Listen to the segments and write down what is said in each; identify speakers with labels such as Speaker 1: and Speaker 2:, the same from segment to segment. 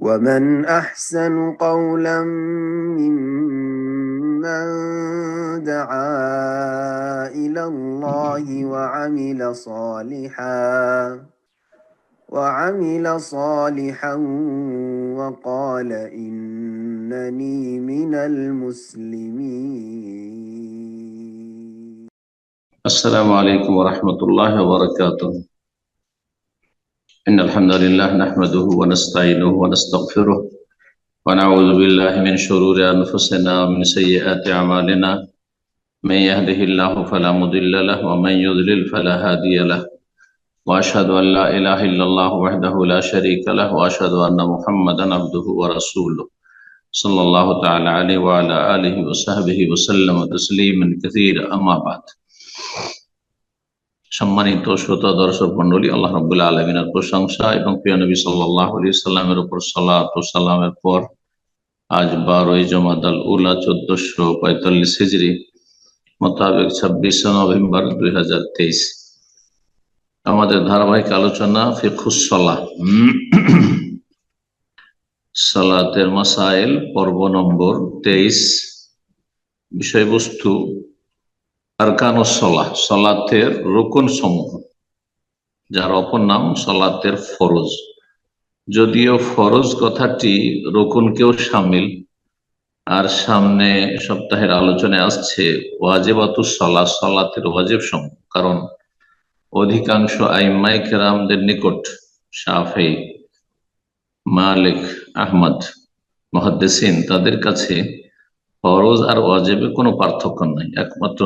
Speaker 1: ومن أحسن قولا ممن دعا إلى الله وعمل صالحا وقال إنني من المسلمين.
Speaker 2: السلام عليكم ورحمة الله وبركاته. إن الحمد لله نحمده ونستعينه ونستغفره ونعوذ بالله من شرور أنفسنا ومن سيئات أعمالنا. من يهده الله فلا مضل له ومن يضلل فلا هادي له، وأشهد أن لا إله إلا الله وحده لا شريك له، وأشهد أن محمدا عبده ورسوله صلى الله تعالى عليه وعلى آله وصحبه وسلم تسليما كثيرا. أما بعد। সম্মানিত শ্রোতা দর্শক মণ্ডলী, আল্লাহ রাব্বুল আলামিনের প্রশংসা এবং প্রিয় নবী সাল্লাল্লাহু আলাইহি সাল্লামের উপর সালাত ও সালামের পর আজ 12ই জমাদাল উলা 1445 হিজরি মোতাবেক 26 নভেম্বর 2023 আমাদের ধারাবাহিক আলোচনা ফিকহুস সালাহ, সালাতের মাসাইল, পর্ব নম্বর 23। বিষয়বস্তু আরকানুস সালাহ, সালাতের রুকন সমূহ, যার অপর নাম সালাতের ফরজ। যদিও ফরজ কথাটি রুকনকেও শামিল, আর সামনে সপ্তাহের আলোচনায় আসছে ওয়াজিবাতুস সালাহ, সালাতের ওয়াজিব সমূহ। কারণ অধিকাংশ আইম্মায়ে কেরামদের নিকট, শাফেঈ, মালিক, আহমদ, মুহাদ্দিসিন, তাদের কাছে ফরজ আর ওয়াজিবে কোনো পার্থক্য নাই। একমাত্র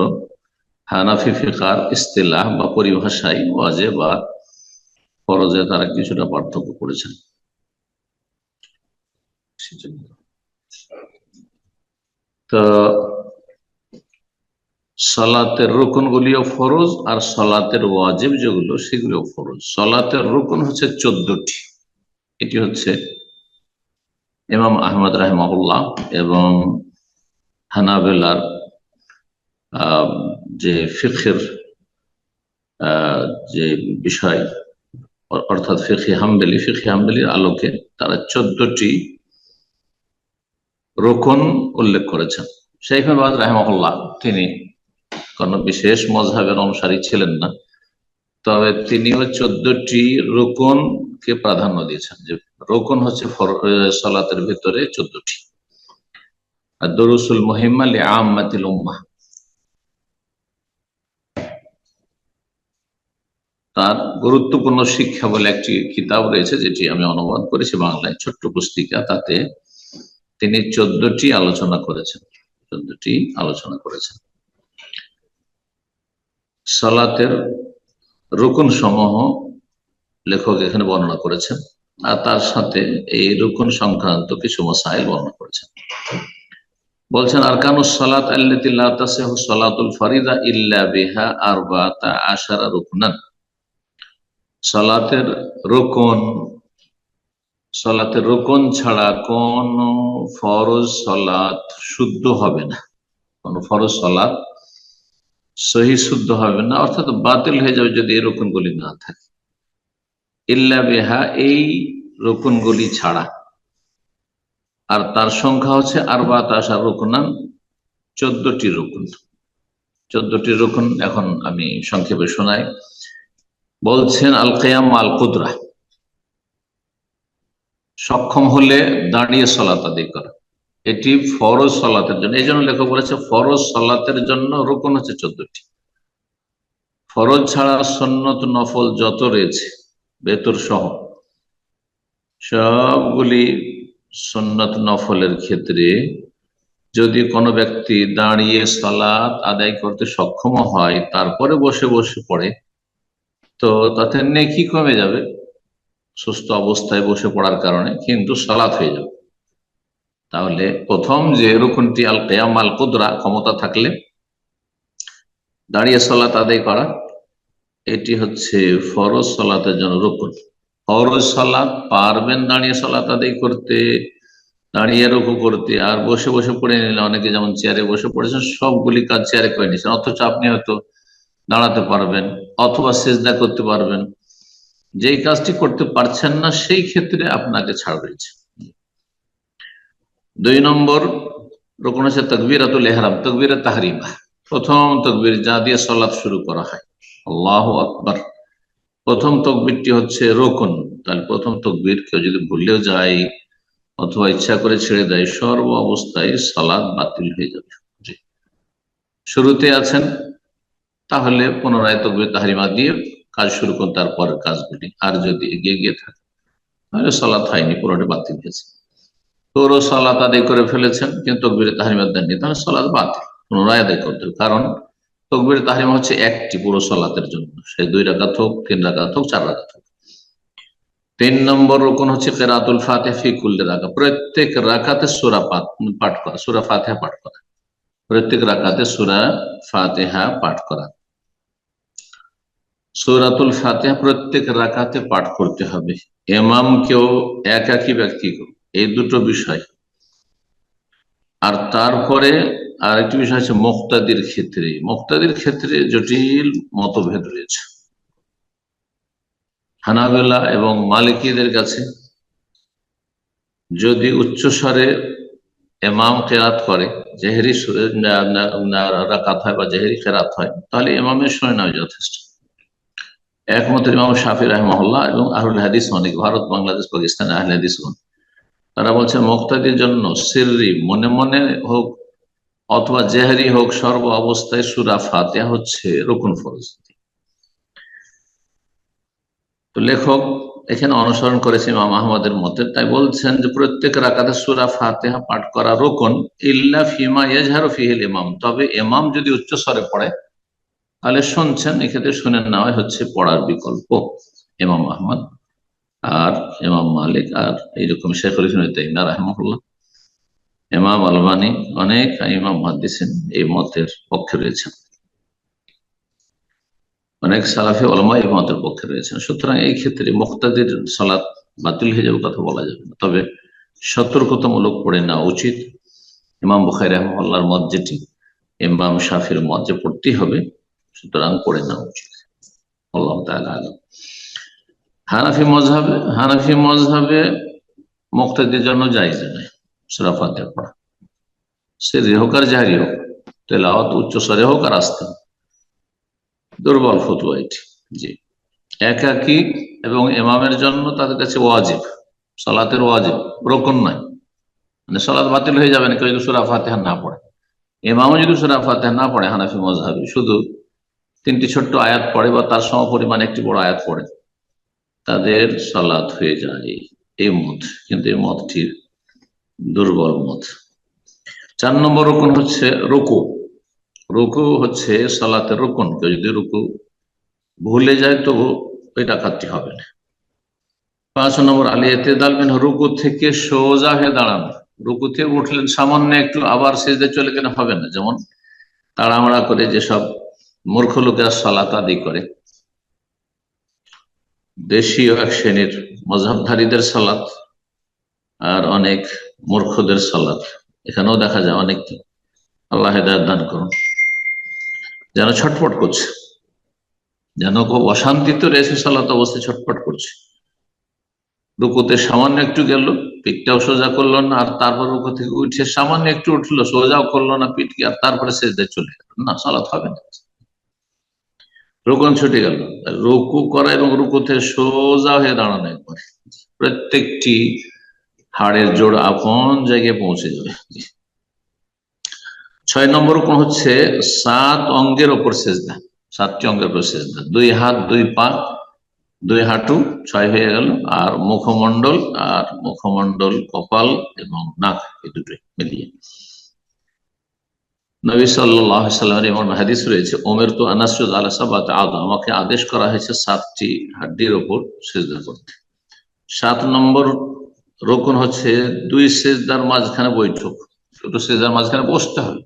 Speaker 2: হানাফি ফিকহার ইস্তিলাহ বা পরিভাষায় ওয়াজিব আর ফরজে তারা কিছুটা পার্থক্য করেছেন। তো সালাতের রুকন গুলিও ফরজ আর সালাতের ওয়াজিব যেগুলো সেগুলিও ফরজ। সালাতের রুকন হচ্ছে 14টি। এটি হচ্ছে ইমাম আহমদ রাহিমাহুল্লাহ এবং হানাবেলার যে ফিকহের যে বিষয়, অর্থাৎ ফিকহে হাম্বলির আলোকে তারা 14টি রুকন উল্লেখ করেছেন। শাইখ বাজ রাহিমাহুল্লাহ তিনি কোন বিশেষ মযহাবের অনুসারী ছিলেন না, তবে তিনিও 14টি রুকনকে প্রাধান্য দিয়েছেন, যে রুকন হচ্ছে সালাতের ভিতরে 14টি। আর দুরুসুল মুহিম্মা লিআম্মাতিল উম্মাহ, তার গুরুত্বপূর্ণ শিক্ষা বলে একটি কিতাব রয়েছে, যেটি আমি অনুবাদ করেছি বাংলায়, ছোট্ট পুস্তিকা। তাতে তিনি 14টি আলোচনা করেছেন। সালাতের রুকন সমূহ লেখক এখানে বর্ণনা করেছেন, আর তার সাথে এই রুকন সংক্রান্ত কিছু মাসাইল বর্ণনা করেছেন। বলছেন, আরকানুস সালাত আল্লাতী লা তাসিহু সালাতুল ফারিদা ইল্লা বিহা আরবাআতা আশারা রুকনান। সালাতের রুকন ছাড়া কোন ফরজ সালাত শুদ্ধ হবে না, কোন ফরজ সালাত সহি শুদ্ধ হবে না, অর্থাৎ বাতিল হয়ে যাবে যদি এই রুকনগুলি না থাকে। ইল্লা বিহা, এই রুকনগুলি ছাড়া। আর তার সংখ্যা হচ্ছে আরবাআতা আশারা রুকনান, 14টি রুকন। 14টি রুকন এখন আমি সংক্ষেপে শোনাই। বলছেন, আল কিয়াম আল কুদরা, সক্ষম হলে দাঁড়িয়ে সালাত আদায় করা। এটি ফরজ সালাতের জন্য, এই জন্য লেখক বলেছে ফরজ সালাতের জন্য রুকন হচ্ছে 14টি। ফরজ ছাড়া সুন্নত নফল যত রয়েছে বেতর সহ, সবগুলি সুন্নত নফলের ক্ষেত্রে যদি কোনো ব্যক্তি দাঁড়িয়ে সালাত আদায় করতে সক্ষম হয়, তারপরে বসে পড়ে, তো তাতে নেকি কমে যাবে সুস্থ অবস্থায় বসে পড়ার কারণে, কিন্তু সালাত হয়ে যাবে। তাহলে প্রথম যে রুকনটি আল কিয়াম আল কুদরা, ক্ষমতা থাকলে দাঁড়িয়ে সালাত আদায় করা, এটি হচ্ছে ফরজ সালাতের জন্য রুকন। ফরজ সালাত পারবেন দাঁড়িয়ে সালাত আদায় করতে, দাঁড়িয়ে রুকু করতে, আর বসে পড়ে নিলে, অনেকে যেমন চেয়ারে বসে পড়েছেন, সবগুলি কাজ চেয়ারে করে নিয়েছেন, অথচ আপনি হয়তো দাঁড়াতে পারবেন অথবা সিজদা করতে পারবেন। যেই কাজটি করতে পারছেন না, সেই ক্ষেত্রে আপনাকে ছাড় রয়েছে। দুই নম্বর রুকন হচ্ছে তাকবীরাতুল ইহরাম, তাকবীরে তাহরিমা, প্রথম তাকবীর যা দিয়ে সালাত শুরু করা হয়, আল্লাহু আকবার। প্রথম তাকবীরটি হচ্ছে রুকন। তাহলে প্রথম তাকবীর কেউ যদি ভুলেও যায় অথবা ইচ্ছা করে ছেড়ে দেয়, সর্ব অবস্থায় সালাত বাতিল হয়ে যাবে। জি। শুরুতে আছেন, তাহলে পুনরায় তাকবীর তাহরিমা দিয়ে কাজ শুরু করুন, তারপরের কাজগুলি। আর যদি এগিয়ে গিয়ে থাকে তাহলে সালাত হয়নি, পুরোটা বাতিল হয়েছে। পুরো সালাত আদায় করে ফেলেছেন কিন্তু তাকবীরে তাহরিমা দেননি, তাহলে সালাত বাতিল, পুনরায় আদায় করতে হবে। কারণ তাকবীরে তাহরিমা হচ্ছে একটি পুরো সালাতের জন্য, সে 2 রাকাত হোক, 3 রাকাত হোক, 4 রাকাত হোক। 3 নম্বর রুকন হচ্ছে কিরাতুল ফাতিহা ফি কুল্লি রাকা, প্রত্যেক রাকাতে সূরা পাঠ করা, সূরা ফাতিহা পাঠ করা, প্রত্যেক রাকাতে সূরা ফাতিহা পাঠ করা। সূরাতুল ফাতিহা প্রত্যেক রাকাতে পাঠ করতে হবে, ইমামকেও একাকী ব্যক্তিকেও, এই দুটো বিষয়। আর তারপরে আরেকটি বিষয় হচ্ছে মুক্তাদির ক্ষেত্রে, মুক্তাদির ক্ষেত্রে জটিল মতভেদ রয়েছে। হানাবেলা এবং মালিকীদের কাছে যদি উচ্চস্বরে ইমাম কেরাত করে, জেহরি রাকাত হয় বা জেহরি কেরাত হয়, তাহলে ইমামের শুনে নেওয়া যথেষ্ট। একমত ইমাম শাফি রাহিমাহুল্লাহ এবং আহলুল হাদিস অনেক, ভারত, বাংলাদেশ, পাকিস্তান আহলে হাদিসগণ, তারা বলছেন মুক্তাদির জন্য সিররি, মনে মনে হোক অথবা জেহরি হোক, সর্ব অবস্থায় সূরা ফাতিহা হচ্ছে রুকুন ফরজ। তো লেখক এখানে অনুসরণ করেছে ইমাম আহমদের মতে, তাই বলছেন যে প্রত্যেক রাকাতে সূরা ফাতিহা পাঠ করা রুকুন, ইল্লা ফিমা ইয়াজহারু ফিহিল ইমাম, তবে ইমাম যদি উচ্চ স্বরে পড়ে তাহলে শুনছেন, এক্ষেত্রে শুনে নেওয়া হচ্ছে পড়ার বিকল্প। ইমাম আহমদ আর ইমাম মালিক আর এইরকম শেখুল ইসলাম ইবনে তাইমিয়া রাহিমাহুল্লাহ, ইমাম আলবানী, অনেক ইমাম মুহাদ্দিসিন এই মতের পক্ষে রয়েছেন, অনেক সালাফি উলামা এই মতের পক্ষে রয়েছেন। সুতরাং এই ক্ষেত্রে মুক্তাদির সালাত বাতিল হয়ে যাবে কথা বলা যাবে না, তবে সতর্কতামূলক পড়ে নেওয়া উচিত। ইমাম বুখারী রাহিমাহুল্লাহর মত যেটি, ইমাম শাফির মত যে পড়তেই হবে, সুতরাং পড়ে নেওয়া উচিত। আল্লাহু তাআলা আলাম। হানাফি মযহাবে মুক্তাদির জন্য জায়েজ নয় সূরা ফাতিহা পড়া, সিররি হোক আর জাহরি হোক, তেলাওয়াত উচ্চ স্বরে হোক আর আস্তে। দুর্বল ফতোয়া এটি। জি। একাকী এবং ইমামের জন্য তাদের কাছে ওয়াজিব, সালাতের ওয়াজিব, রুকুন নয়। মানে সালাত বাতিল হয়ে যাবে না কেউ যদি সূরা ফাতিহা না পড়ে। ইমামও যদি সূরা ফাতিহা না পড়ে, হানাফি মযহাবে শুধু 3টি ছোট্ট আয়াত পড়ে বা তার সমপরিমাণ একটি বড় আয়াত পড়ে, তাদের সালাত হয়ে যায়, এই মত। কিন্তু এই মতটি দুর্বল মত। 4 নম্বর রুকুন হচ্ছে রুকু। রুকু হচ্ছে সালাতের রুকুন, কেউ যদি রুকু ভুলে যায় তো ওই রাকাতটি হবে না। 5 নম্বর আল ইতিদাল মিন, রুকু থেকে সোজা হয়ে দাঁড়ানো। রুকু থেকে উঠলেন সামান্য একটু, আবার সিজদায় চলে গেলে হবে না। যেমন তাড়াহুড়া করে যেসব মূর্খ লোকেরা সালাত আদায় করে, দেশীয় এক শ্রেণীর মযহাবধারীদের সালাত আর অনেক মূর্খদের সালাত, এখানেও দেখা যায় অনেককে, আল্লাহ হেদায়েত দান করুন, যেন ছটফট করছে, যেন খুব অশান্তিতে রয়েছে, সালাত অবস্থায় ছটফট করছে। রুকুতে সামান্য একটু গেল, পিঠটাও সোজা করলো না, আর তারপর রুকু থেকে উঠে সামান্য একটু উঠলো, সোজাও করলো না পিঠকে, আর তারপরে সিজদায় চলে গেল, না, সালাত হবে না। রুকুন ছুটে গেল। রুকু করা এবং রুকুতে সোজা হয়ে দাঁড়ানো একবার, প্রত্যেকটি হাড়ের জোড় আপন জায়গায় পৌঁছে যাবে। 6 নম্বর রুকুন হচ্ছে 7 অঙ্গের ওপর সিজদা, 7টি অঙ্গের উপর সিজদা, 2 হাত 2 পা 2 হাঁটু, 6 হয়ে গেল। আর মুখমণ্ডল, কপাল এবং নাক, এই দুটোই মিলিয়ে। নবী সাল্লাল্লাহু আলাইহি ওয়াসাল্লামের এমন হাদিস রয়েছে, উমিরতু আন আসজুদা আলা সাবআতি আযম, আমাকে আদেশ করা হয়েছে 7টি হাড্ডির উপর সিজদা করতে। 7 নম্বর রুকুন হচ্ছে 2 সিজদার মাঝখানে বৈঠক, দুটো সিজদার মাঝখানে বসতে হবে।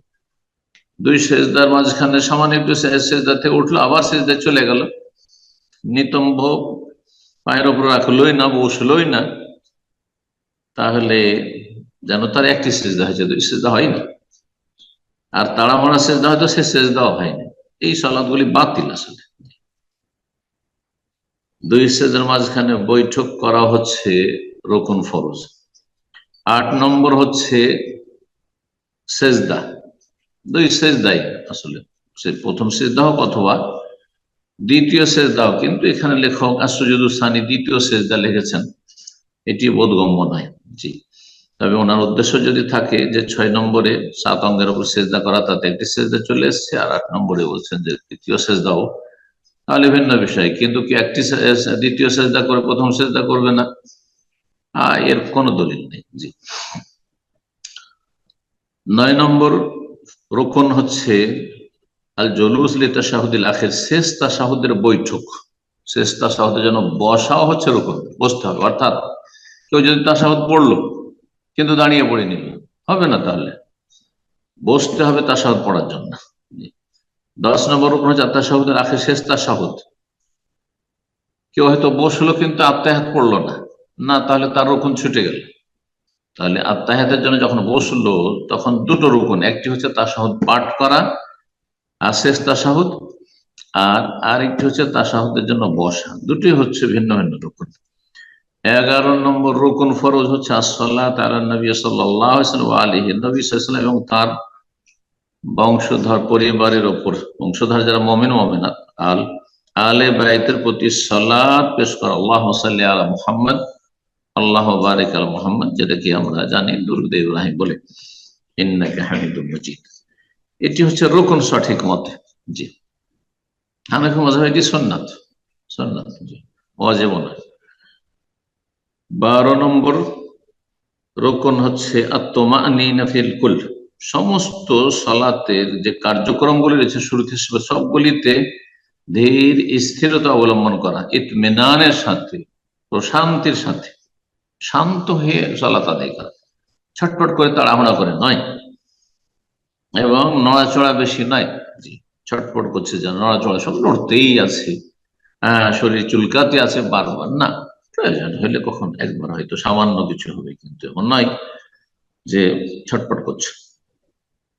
Speaker 2: 2 সিজদার মাঝখানে সামান্য একটু সিজদা থেকে উঠলো, আবার সিজদায় চলে গেল, নিতম্ব পায়ের উপর রাখলোই না, বসলোই না, তাহলে যেন তার একটি সিজদা হয়েছে, 2 সিজদা হয়নি। আর তাড়াহুড়া সিজদা হয়তো সে সিজদাও হয়নি, এই সালাতগুলি বাতিল। আসলে 2 সিজদার মাঝখানে বৈঠক করা হচ্ছে রুকুন ফরজ। 8 নম্বর হচ্ছে সেজদা। দুই সেজদাই আসলে, সে প্রথম সেজদা হোক অথবা দ্বিতীয় সেজদা হোক, কিন্তু এখানে লেখক আসুজুদুস সানি দ্বিতীয় সেজদা লিখেছেন, এটি বোধগম্য নয়। জি, তবে ওনার উদ্দেশ্য যদি থাকে যে 6 নম্বরে 7 অঙ্গের উপর সেজদা করা, তাতে একটি সেজদা চলে এসছে, আর 8 নম্বরে বলছেন যে তৃতীয় সেজদাও, তাহলে ভিন্ন বিষয়। কিন্তু কি একটি দ্বিতীয় সেজদা করে প্রথম সেজদা করবে না, এর কোনো দলিল নেই। জি। 9 নম্বর রুকন হচ্ছে আল জুলুস লিতাশাহুদিল আখির, শেষ তাশাহুদের বৈঠক। শেষ তাশাহুদের জন্য বসাও হচ্ছে রুকন, বসতে হবে। অর্থাৎ কেউ যদি তাশাহুদ পড়লো কিন্তু দাঁড়িয়ে পড়ে নিল, হবে না, তাহলে বসতে হবে তাশাহুদ পড়ার জন্য। 10 নম্বর রুকন হচ্ছে তাশাহুদের আখির, শেষ তাশাহুদ। কেউ হয়তো বসলো কিন্তু আত্তাহিয়াত পড়লো না, না তাহলে তার রুকন ছুটে গেল। তাহলে আত্তাহিয়াতের জন্য যখন বসলো তখন দুটো রুকন, একটি হচ্ছে তাশাহুদ পাঠ করা আর শেষ তাশাহুদ, আর আরেকটি হচ্ছে তাশাহুদের জন্য বসা, দুটি হচ্ছে ভিন্ন ভিন্ন রুকন। 11 নম্বর রুকন ফরজ হচ্ছে আসসালাত আলা নবী সাল্লাল্লাহু আলাইহি নবী সাল্লাল্লাহু এবং তার বংশধর পরিবারের ওপর, বংশধর যারা মুমিন মুমিনাত, আলে বাইতের প্রতি সালাত পেশ করা। আল্লাহুম্মা সাল্লি আলা মুহাম্মদ, আল্লাহ বারিক আলা মুহাম্মদ, যেটা কি আমরা জানি দুরূদ ইব্রাহিম বলে, ইন্নাকা হামিদুম মাজিদ। এটি হচ্ছে রুকন সঠিক মতে। জি, হানাফি মাযহাবে এটি সুন্নাত, সুন্নাত, জি, ওয়াজিব নয়। 12 নম্বর রুকন হচ্ছে আত-তুমানিনা ফিল কুল, সমস্ত সালাতের যে কার্যক্রমগুলি রয়েছে শুরুতে সবগুলিতে ধীর স্থিরতা অবলম্বন করা, ইতমিনানের সাথে, প্রশান্তির সাথে, শান্ত হয়ে সালাত আদায় করা, ছটফট করে তাড়াহুড়া করে নয়, এবং নড়াচড়া বেশি নয়। জি, ছটফট করছে যেন, নড়াচড়া সব নড়তেই আছে, শরীর চুলকাতে আছে বারবার, না, প্রয়োজন হলে কখন একবার হয়তো সামান্য কিছু হবে, কিন্তু এমন নয় যে ছটফট করছে।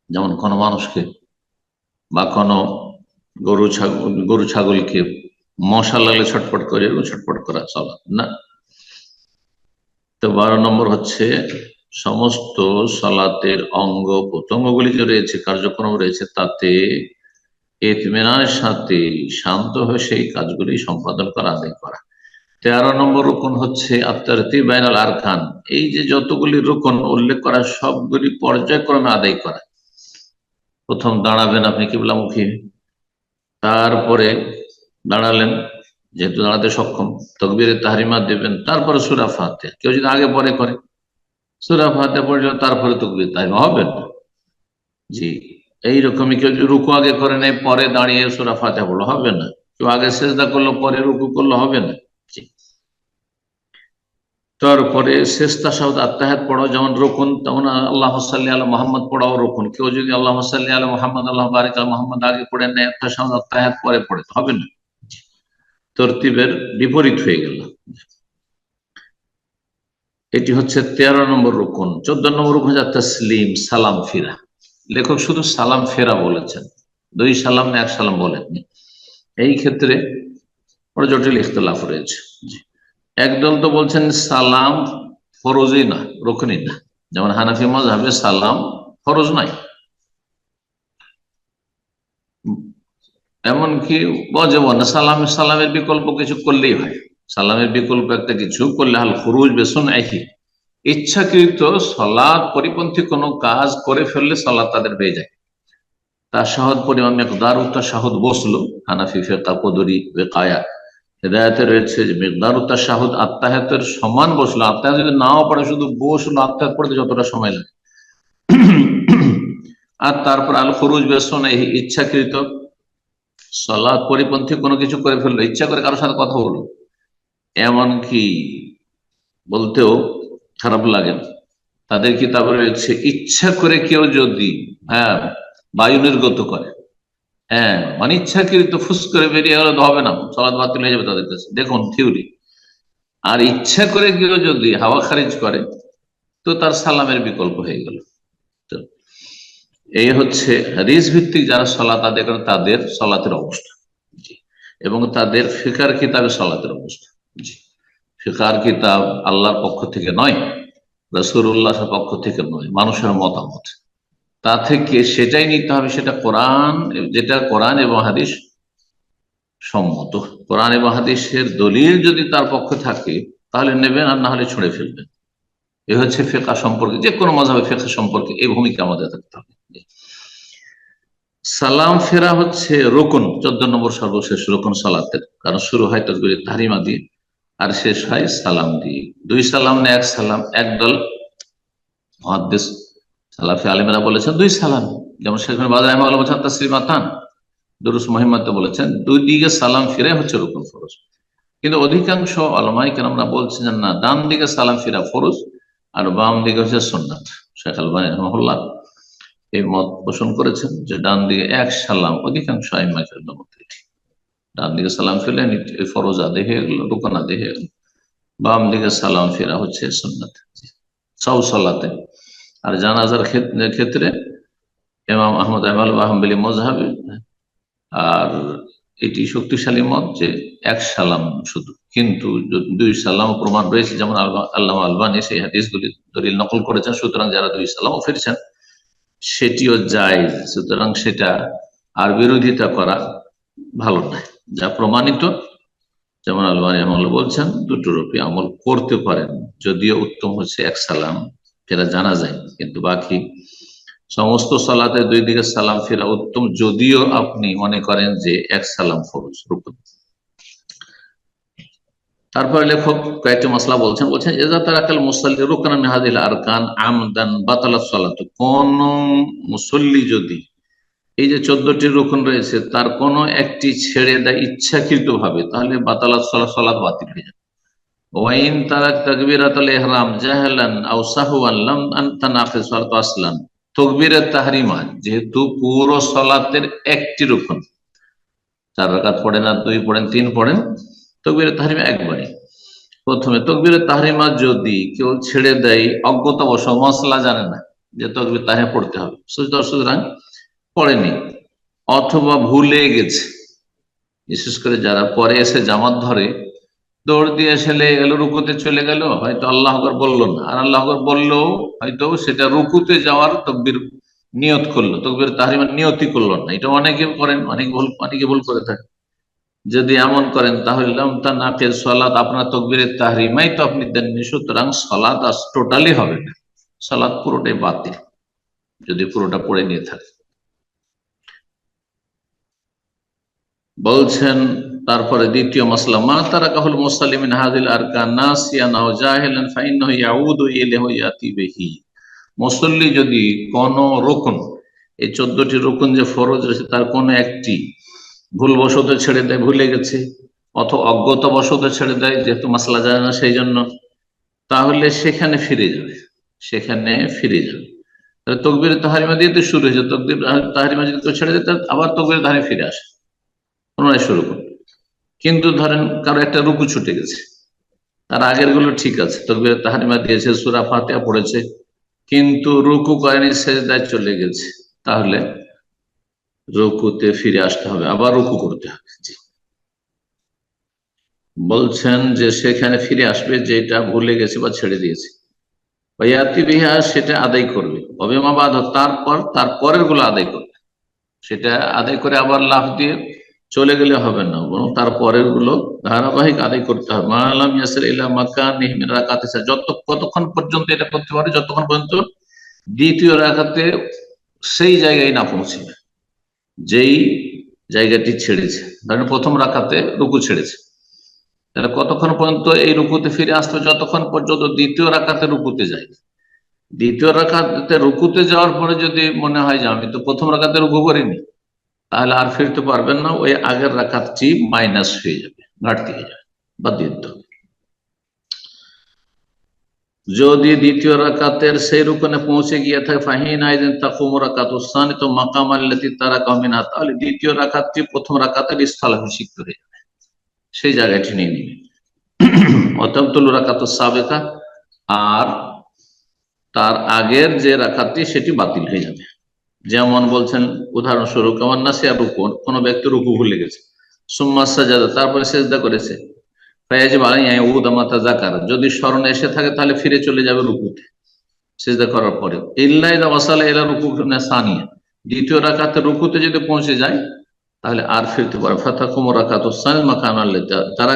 Speaker 2: যেমন কোনো মানুষকে বা কোনো গরু ছাগলকে মশা লাগলে ছটফট করে, ছটফট করা সালাত না। তো 12 নম্বর হচ্ছে সমস্ত সালাতের অঙ্গ প্রত্যঙ্গগুলি যে রয়েছে, কার্যক্রম রয়েছে, তাতে ইতমিনানের সাথে শান্ত হয়ে সেই কাজগুলি সম্পাদন করা, আদায় করা। 13 নম্বর রুকন হচ্ছে আত-তারতিব বাইনাল আরকান, এই যে যতগুলি রুকন উল্লেখ করা সবগুলি পর্যায়ক্রমে আদায় করা। প্রথম দাঁড়াবেন আপনি কিবলামুখী, তারপরে দাঁড়ালেন, যেহেতু দাঁড়াতে সক্ষম, তাকবীরে তাহরিমা দেবেন, তারপরে সূরা ফাতিহা। কেউ যদি আগে পরে করে, সূরা ফাতিহা পড়ে তারপরে তাকবীরে তাহরিমা, হবে না। জি, এইরকমই কেউ যদি রুকু আগে করে নেয় পরে দাঁড়িয়ে সূরা ফাতিহা পড়লো, হবে না। কেউ আগে সিজদা করলো পরে রুকু করলো, হবে না। জি, তারপরে শেষ তাশাহুদ আত্তাহিয়াত পড়াও যেমন রুকুন, তেমন আল্লাহুম্মা সাল্লি আলা মুহাম্মদ পড়াও রুকুন। কেউ যদি আল্লাহুম্মা সাল্লি আলা মুহাম্মদ, আল্লাহু বারিক আলা মুহাম্মদ আগে পড়ে নেয়, তাশাহুদ আত্তাহিয়াত পরে পড়ে, হবে না, তরতিবের বিপরীত হয়ে গেল। এটি হচ্ছে 13 নম্বর রুকুন। 14 নম্বর রুকুন হচ্ছে তাসলিম, সালাম ফিরা। লেখক শুধু সালাম ফেরা বলেছেন, 2 সালাম না 1 সালাম বলেননি। এই ক্ষেত্রে বড় জটিল ইখতিলাফ রয়েছে। একদল তো বলছেন সালাম ফরজই না, রুকনই না, যেমন হানাফি মাযহাবে সালাম ফরজ নাই, এমনকি ওয়াজিব না। সালামের বিকল্প কিছু করলেই হয়, সালামের বিকল্প একটা কিছু করলে, হাল খুরুজ বিসুনইহি, ইচ্ছাকৃত সালাত পরিপন্থী কোনো কাজ করে ফেললে সালাত তাদের হয়ে যায়। তাশাহুদ পরিমাণ মিকদার তাশাহুদ বসলো, হানাফি ফিকহ কদরি ওয়াকায়া হেদায়েতে রয়েছে যে মিকদার তাশাহুদ আত্তাহিয়াতের সমান বসলো। আত্তাহিয়াত যদি নাও পড়ে, শুধু বসলো, আত্তাহিয়াত পড়তে যতটা সময় লাগে। আর তারপর আল খুরুজ বিসুনইহি, ইচ্ছাকৃত সালাত পরিপন্থী কোনো কিছু করে ফেললো, ইচ্ছা করে কারোর সাথে কথা বললো, এমনকি বলতেও খারাপ লাগে না, তাদের কিতাবে রয়েছে ইচ্ছা করে কেউ যদি বায়ু নির্গত করে, মানে ইচ্ছাকৃত ফুস করে বেরিয়ে গেলে তো হবে না, সালাত বাতিল হয়ে যাবে তাদের কাছে। দেখুন থিওরি। আর ইচ্ছা করে কেউ যদি হাওয়া খারিজ করে তো তার সালামের বিকল্প হয়ে গেল। তো এই হচ্ছে হাদিস ভিত্তিক যারা সালাত আদায় করেন তাদের সালাতের অবস্থা। জি, এবং তাদের ফিকার কিতাবে সালাতের অবস্থা। জি, ফিকার কিতাব আল্লাহর পক্ষ থেকে নয়, রাসূলুল্লাহর পক্ষ থেকে নয়, মানুষের মতামত। তা থেকে সেটাই নিতে হবে, সেটা কোরআন, যেটা কোরআন এবং হাদিস সম্মত। কোরআন এবং হাদিসের দলিল যদি তার পক্ষে থাকে তাহলে নেবেন, আর না হলে ছুঁড়ে ফেলবেন। এ হচ্ছে ফিকহ সম্পর্কে, যে কোনো মাযহাবে ফিকহ সম্পর্কে এই ভূমিকা আমাদের থাকতে হবে। সালাম ফেরা হচ্ছে রুকন, 14 নম্বর সর্বশেষ রুকন সালাতের, কারণ শুরু হয় তাকবীরে তাহরিমা দিয়ে আর শেষ হয় সালাম দিয়ে। দুই সালাম না এক সালাম? একদল মুহাদ্দিস সালাফি আলেমেরা বলেছেন দুই সালাম, যেমন শেখ বাজার রাহিমাহুল্লাহ বলেছেন তাসলিমাতান, দুরুস মুহিম্মাতে বলেছেন দুই দিকে সালাম ফিরে হচ্ছে রুকন ফরজ। কিন্তু অধিকাংশ উলামায়ে কেরামরা বলছেন না, ডান দিকে সালাম ফিরা ফরজ আর বাম দিকে হচ্ছে সুন্নাত। শেখ আলবানী রাহিমাহুল্লাহ এই মত পোষণ করেছেন যে ডান দিকে এক সালাম, অধিকাংশ আইম্মায়ে কেরামের মতে ডান দিকে সালাম ফিরলে ফরজ আদায় হয়ে গেল, রুকন আদায় হয়ে গেল। বাম দিকে সালাম ফেরা হচ্ছে সুন্নাত সব সালাতে। আর জানাজার ক্ষেত্রে ইমাম আহমদ হাম্বলী মাযহাবে, আর এটি শক্তিশালী মত যে এক সালাম শুধু, কিন্তু দুই সালাম প্রমাণ রয়েছে, যেমন আল্লামা আলবানী সেই হাদিসগুলি দলিল নকল করেছেন। সুতরাং যারা দুই সালামও ফিরছেন সেটিও জায়েজ, সুতরাং সেটা আর বিরোধিতা করা ভালো নয়। যা প্রমাণিত, যেমন আলবানী আমল বলছেন দুটোর উপরে আমল করতে পারেন, যদিও উত্তম হচ্ছে এক সালাম ফেরা জানা যায়, কিন্তু বাকি সমস্ত সালাতে দুই দিকে সালাম ফেরা উত্তম, যদিও আপনি মনে করেন যে এক সালাম ফরজ রুকন। তারপরে লেখক কয়েকটি মসলা বলছেন এজা তারাকাল মুসাল্লি রুকনান মিন হাযিহিল আরকান আমদান বাতালাত সালাতু, কোন মুসল্লি যদি এই যে 14টি রুকন রয়েছে তার কোনো একটি ছেড়ে দেয় ইচ্ছাকৃত ভাবে, তাহলে বাতালাত সালাত বাতিল হয়ে যাবে। ওয়াইন তারাক তাকবীরাতুল ইহরাম জাহলান আও সাহওয়ান লাম তানাকিস সালাতু আসলান, তাকবীরাত তাহরিমা যেহেতু পুরো সালাতের একটি রুকন, 4 রাকাত পড়েন আর 2 পড়েন 3 পড়েন, তাকবীরাত তাহরিমা একবারই। প্রথমে তাকবীরাত তাহরিমা যদি কেউ ছেড়ে দেয় অজ্ঞতাবশ, মসলা জানে না যে তাকবীর তাহরিমা পড়তে হবে, সুতরাং পড়েনি, অথবা ভুলে গেছে, বিশেষ করে যারা পরে এসে জামাত ধরে দৌড় দিয়ে এসে গেল রুকুতে চলে গেল, হয়তো আল্লাহ আকবার বললো না, আর আল্লাহ আকবার বললেও হয়তো সেটা রুকুতে যাওয়ার তাকবীর নিয়ত করলো, তাকবীর তাহরিমার নিয়তই করলো না। এটা অনেকে করেন, অনেকে ভুল করে থাকে। যদি এমন করেন তাহলে তানাকিস সালাত, আপনার তাকবীরের তাহরিমাই তো আপনি দেননি, সুতরাং সালাত টোটালি হবে না, সালাত পুরোটাই বাতিল যদি পুরোটা পড়ে নিয়ে থাকে। বলছেন তারপরে দ্বিতীয় মাসলা, মা তারাকাহুল মুসাল্লি মিন হাযিল আরকান নাসিয়ান আও জাহিলান ফাইন্নাহু ইয়াউদু ইলাইহি ইয়াতি বিহি, মুসল্লি যদি কোন রুকন, এই 14টি রুকন যে ফরজ রয়েছে তার কোন একটি ভুলবশত ছেড়ে দেয়, ভুলে গেছে, অথবা অজ্ঞতাবশত ছেড়ে দেয় যেহেতু মাসলা জানে না সেই জন্য, তাহলে সেখানে ফিরে যাবে, তাহলে তাকবীর তাহরিমা দিয়ে তো শুরু হয়েছে, তাকবীর তাহরিমা যদি কেউ ছেড়ে দেয় আবার তাকবীর তাহরিমা ফিরে আসে, পুনরায় শুরু করুন। কিন্তু ধরেন কারো একটা রুকু ছুটে গেছে, তার আগের গুলো ঠিক আছে, তাকবীর তাহরিমা দিয়েছে, সূরা ফাতিহা পড়েছে, কিন্তু রুকু করেনি, সেজদায় চলে গেছে, তাহলে রুকুতে ফিরে আসতে হবে, আবার রুকু করতে হবে। বলছেন যে সেখানে ফিরে আসবে যেটা ভুলে গেছে বা ছেড়ে দিয়েছে, ইয়াতি বিহা সেটা আদায় করবে, অবিমাবাদ তারপরের গুলো আদায় করবে, সেটা আদায় করে আবার লাফ দিয়ে চলে গেলে হবে না, বরং তারপরের গুলো ধারাবাহিক আদায় করতে হবে। মালাম ইয়াসির ইলা মাকানিহি মিন রাকাতিস, কতক্ষণ পর্যন্ত এটা করতে পারে, যতক্ষণ পর্যন্ত দ্বিতীয় রাকাতে সেই জায়গায় না পৌঁছে, যেই জায়গাটি ছেড়েছে। ধরেন প্রথম রাকাতে রুকু ছেড়েছে, তাহলে কতক্ষণ পর্যন্ত এই রুকুতে ফিরে আসতে, যতক্ষণ পর্যন্ত দ্বিতীয় রাকাতে রুকুতে যায়। দ্বিতীয় রাকাতে রুকুতে যাওয়ার পরে যদি মনে হয় যে আমি তো প্রথম রাকাতে রুকু করিনি, তাহলে আর ফিরতে পারবেন না, ওই আগের রাকাতটি মাইনাস হয়ে যাবে, ঘাটতি হয়ে যাবে, বাদ দিয়ে দিতে হবে। যদি দ্বিতীয় রাকাতের সেই রুকনে পৌঁছে গিয়ে থাকে ফাহিন আইদিন তাকুমু রাকাতুস সানি, তো মাকাম আল্লাতী তারাকাহু মিনহা, তাহলে দ্বিতীয় রাকাতটি প্রথম রাকাতের স্থলাভিষিক্ত হয়ে যাবে, সেই জায়গাটি নিয়ে নিবে। অতমতুল রাকাতুস সাবিকা, আর তার আগের যে রাকাতটি সেটি বাতিল হয়ে যাবে। যেমন বলছেন উদাহরণস্বরূপ, কেমন নাসিয়া রুকু, কোন ব্যক্তি রুকু ভুলে গেছে, সুম্মা সাজাদা, তারপরে সিজদা করেছে, ফায়াজিবু আলাইহি আন ইয়াউদা মা তাযাক্কারা, যদি স্মরণে এসে থাকে তাহলে ফিরে চলে যাবে রুকুতে, সিজদা করার পরে, ইল্লা ইযা ওয়াসালা ইলা রুকু সানিয়া, দ্বিতীয় রাকাতে রুকুতে যদি পৌঁছে যায় তাহলে আর ফিরতে পারে। ফাতাকুমু রাকাতুস সানি মাকান আল্লাযী, তারা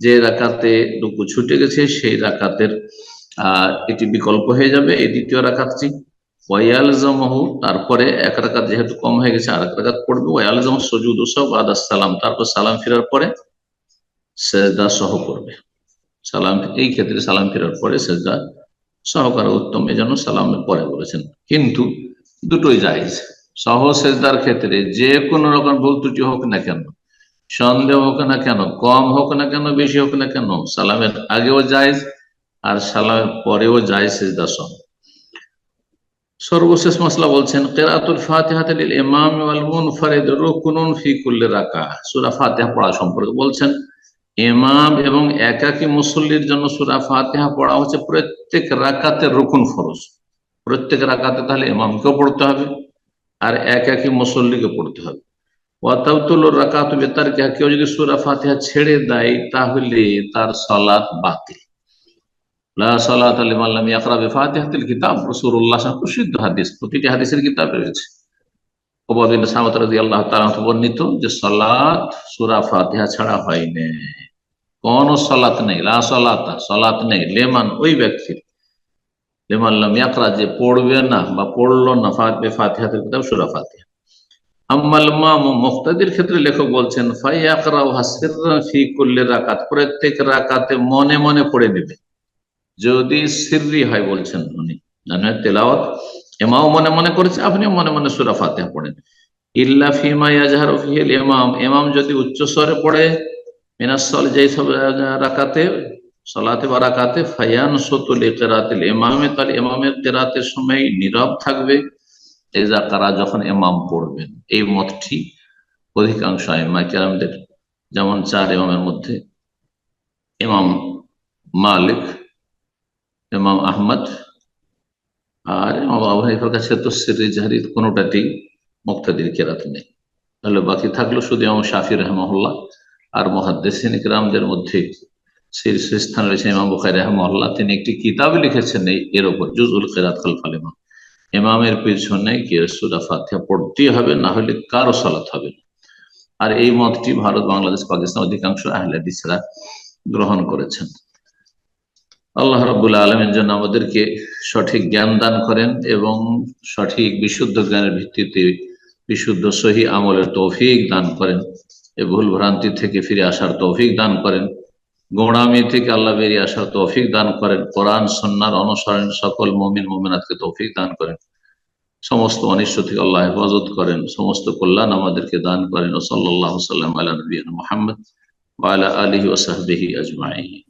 Speaker 2: যে রাকাতে রুকু ছুটে গেছে সেই রাকাতের এটি বিকল্প হয়ে যাবে এই দ্বিতীয় রাকাতটি। ওয়ায়ালজামহু, তারপরে এক রাকাত যেহেতু কম হয়ে গেছে আর এক রাকাত পড়বে। ওয়ায়ালজামহু সুজুদু বাদা সালাম, তারপর সালাম ফেরার পরে সেজদা সহ করবে। সালাম, এই ক্ষেত্রে সালাম ফেরার পরে সেজদা সহকারে উত্তম, এজন্য সালামের পরে বলেছেন। কিন্তু দুটোই জায়েজ। সহ সেজদার ক্ষেত্রে যে কোনো রকম ভুল ত্রুটি হোক না কেন, সন্দেহ হোক না কেন, কম হোক না কেন, বেশি হোক না কেন, সালামের আগেও জায়েজ আর সালামের পরেও জায়েজ সেজদা সহ। সর্বশেষ মসলা বলছেন কিরাআতুল ফাতিহাতি লিল ইমাম ওয়াল মুনফারিদ রুকনুন ফি কুল্লি রাকাহ। সূরা ফাতিহা পড়া সম্পর্কে বলছেন, ইমাম এবং একাকী মুসল্লির জন্য সূরা ফাতিহা পড়া হচ্ছে প্রত্যেক রাকাতের রুকুন, ফরজ। প্রত্যেক রাকাতে তাহলে ইমামকেও পড়তে হবে আর একাকী মুসল্লিকে পড়তে হবে। ওয়াতাবতুলুর রাকাতু বিতারকিহা, কেউ যদি সূরা ফাতিহা ছেড়ে দেয় তাহলে তার সালাত বাতিল। লা সালাতা লিমান লাম ইয়াকরা বিফাতিহাতিল কিতাব, রাসূলুল্লাহ সাল্লাল্লাহু আলাইহি ওয়াসাল্লাম প্রসিদ্ধ হাদিস, প্রতিটি হাদিসের কিতাবে রয়েছে। উবাদা বিন সামাত রাদিয়াল্লাহু তাআলা বর্ণিত যে সালাত সূরা ফাতিহা ছাড়া হয় না, কোন সালাত নেই। লা সালাতা, সালাত নেই, লিমান ওই ব্যক্তির, লিমান লাম ইয়াকরা যে পড়বে না বা পড়লো না বিফাতিহাতিল কিতাব সূরা ফাতিহা। আম্মাল মামুম, মুক্তাদির ক্ষেত্রে লেখক বলছেন ফায়াকরাউহা সিররান ফি কুল্লি রাকাত, প্রত্যেক রাকাতে মনে মনে পড়ে নেবে। যদি সিররি হয় বলছেন উনি, মানে তেলাওয়াত ইমাম মনে মনে করেছে, আপনিও মনে মনে সূরা ফাতিহা পড়েন। ইল্লা ফিমা ইয়াজহারু ফিহিল ইমাম, ইমাম যদি উচ্চ স্বরে পড়ে মিনাস সালাত, যেই সব রাকাতে সালাতে বা রাকাতে, ফায়ানসুতু লিকিরাতিল ইমামে, তাহলে ইমামের কিরাতের সময় নীরব থাকবে ইজা কারা, যখন ইমাম পড়বেন। এই মতটি অধিকাংশ আইম্মা কেরামদের, যেমন চার ইমামের মধ্যে ইমাম মালিক, ইমাম আহমদ আর ইমাম আবু হানিফার কাছে তো সিররি জাহরি কোনোটাতেই মুক্তাদির কেরাত নেই। তাহলে বাকি থাকলো শুধু ইমাম শাফি রাহিমাহুল্লাহ আর মুহাদ্দিসিন কিরামদের মধ্যে শীর্ষস্থান রয়েছে ইমাম বুখারী রাহিমাহুল্লাহ। তিনি একটি কিতাব লিখেছেন এর উপর, জুজউল কিরাত খালফাল ইমাম। ইমামের পিছনে গিয়ে সূরা ফাতিহা পড়তেই হবে, না হলে কারো সালাত হবে না। আর এই মতটি ভারত, বাংলাদেশ, পাকিস্তান অধিকাংশ আহলে হাদিসরা গ্রহণ করেছেন। আল্লাহ রাব্বুল আলামিন যেন আমাদেরকে সঠিক জ্ঞান দান করেন এবং সঠিক বিশুদ্ধ জ্ঞানের ভিত্তিতে বিশুদ্ধ সহি আমলের তৌফিক দান করেন, এ ভুল ভ্রান্তি থেকে ফিরে আসার তৌফিক দান করেন, গোঁড়ামি থেকে আল্লাহ বেরিয়ে আসার তৌফিক দান করেন, কোরআন সুন্নাহর অনুসরণ সকল মুমিন মুমিনাতকে তৌফিক দান করেন, সমস্ত অনিষ্ট থেকে আল্লাহ হেফাজত করেন, সমস্ত কল্যাণ আমাদেরকে দান করেন। ও সাল্লাল্লাহু সাল্লাম আলা নবিয়িনা মুহাম্মদ ওয়া আলা আলিহি ওয়া সাহবিহি আজমাইন।